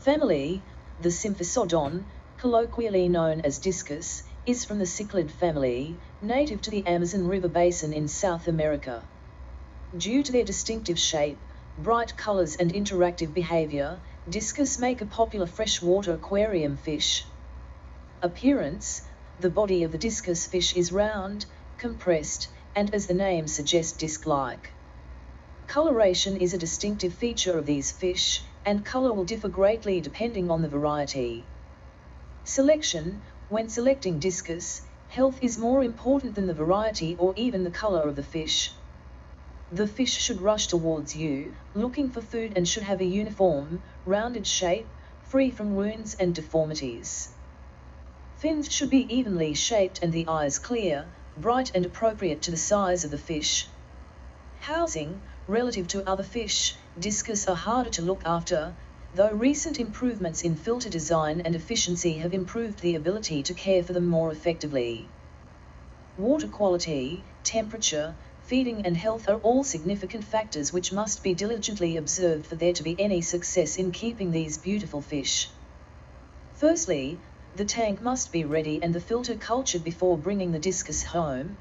Family: the Symphysodon, colloquially known as Discus, is from the cichlid family, native to the Amazon River basin in South America. Due to their distinctive shape, bright colors and interactive behavior, Discus make a popular freshwater aquarium fish. Appearance: the body of the discus fish is round, compressed, and as the name suggests, disc-like. Coloration is a distinctive feature of these fish, and color will differ greatly depending on the variety. Selection: when selecting discus, health is more important than the variety or even the color of the fish. The fish should rush towards you, looking for food, and should have a uniform, rounded shape, free from wounds and deformities. Fins should be evenly shaped and the eyes clear, bright and appropriate to the size of the fish. Housing: relative to other fish, discus are harder to look after, though recent improvements in filter design and efficiency have improved the ability to care for them more effectively. Water quality, temperature, feeding and health are all significant factors which must be diligently observed for there to be any success in keeping these beautiful fish. Firstly, the tank must be ready and the filter cultured before bringing the discus home.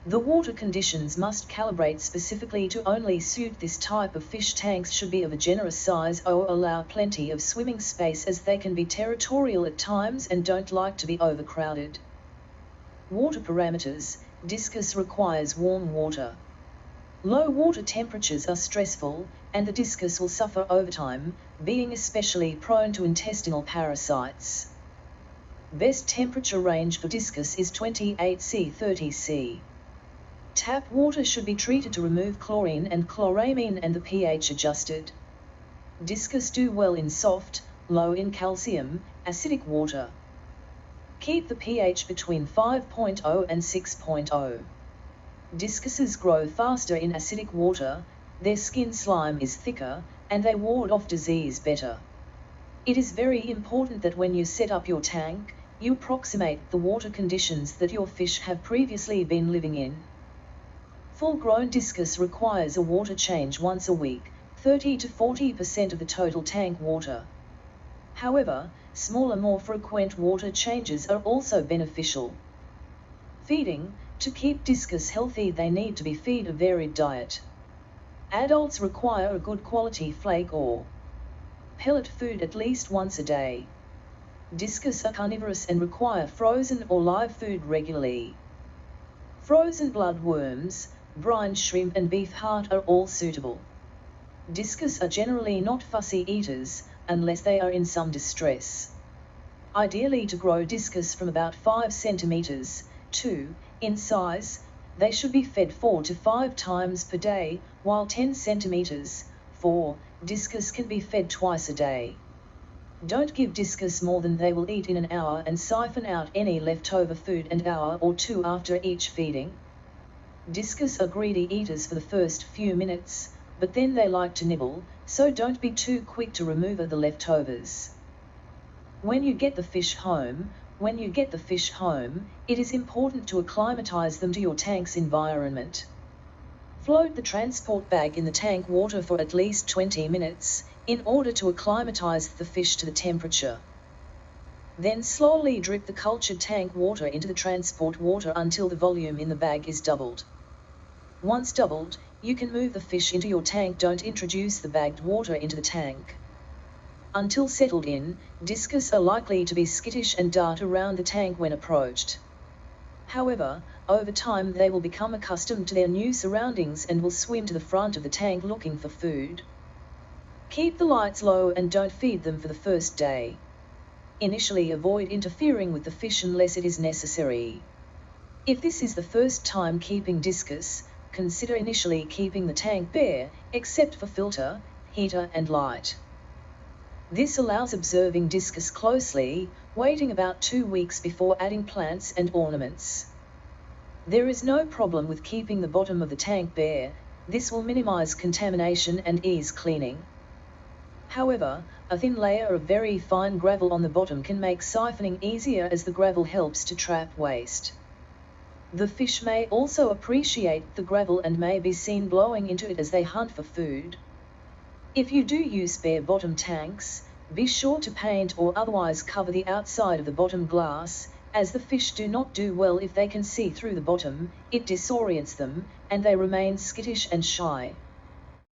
The water conditions must calibrate specifically to only suit this type of fish. Tanks should be of a generous size or allow plenty of swimming space, as they can be territorial at times and don't like to be overcrowded. Water parameters: discus requires warm water. Low water temperatures are stressful, and the discus will suffer over time, being especially prone to intestinal parasites. Best temperature range for discus is 28°C 30°C. Tap water should be treated to remove chlorine and chloramine and the pH adjusted. Discus do well in soft, low in calcium, acidic water. Keep the pH between 5.0 and 6.0. Discuses grow faster in acidic water, their skin slime is thicker, and they ward off disease better. It is very important that when you set up your tank, you approximate the water conditions that your fish have previously been living in. Full-grown discus requires a water change once a week, 30 to 40% of the total tank water. However, smaller, more frequent water changes are also beneficial. Feeding: to keep discus healthy, they need to be fed a varied diet. Adults require a good quality flake or pellet food at least once a day. Discus are carnivorous and require frozen or live food regularly. Frozen bloodworms, brine shrimp and beef heart are all suitable. Discus are generally not fussy eaters, unless they are in some distress. Ideally, to grow discus from about 5 centimeters, 2, in size, they should be fed 4 to 5 times per day, while 10 centimeters, 4, discus can be fed twice a day. Don't give discus more than they will eat in an hour, and siphon out any leftover food an hour or two after each feeding. Discus are greedy eaters for the first few minutes, but then they like to nibble, so don't be too quick to remove the leftovers. When you get the fish home, it is important to acclimatize them to your tank's environment. Float the transport bag in the tank water for at least 20 minutes, in order to acclimatize the fish to the temperature. Then slowly drip the cultured tank water into the transport water until the volume in the bag is doubled. Once doubled, you can move the fish into your tank. Don't introduce the bagged water into the tank. Until settled in, discus are likely to be skittish and dart around the tank when approached. However, over time they will become accustomed to their new surroundings and will swim to the front of the tank looking for food. Keep the lights low and don't feed them for the first day. Initially, avoid interfering with the fish unless it is necessary. If this is the first time keeping discus, consider initially keeping the tank bare, except for filter, heater and light. This allows observing discus closely, waiting about 2 weeks before adding plants and ornaments. There is no problem with keeping the bottom of the tank bare. This will minimize contamination and ease cleaning. However, a thin layer of very fine gravel on the bottom can make siphoning easier, as the gravel helps to trap waste. The fish may also appreciate the gravel and may be seen blowing into it as they hunt for food. If you do use bare bottom tanks, Be sure to paint or otherwise cover the outside of the bottom glass, as the fish do not do well if they can see through the bottom. It disorients them, and they remain skittish and shy.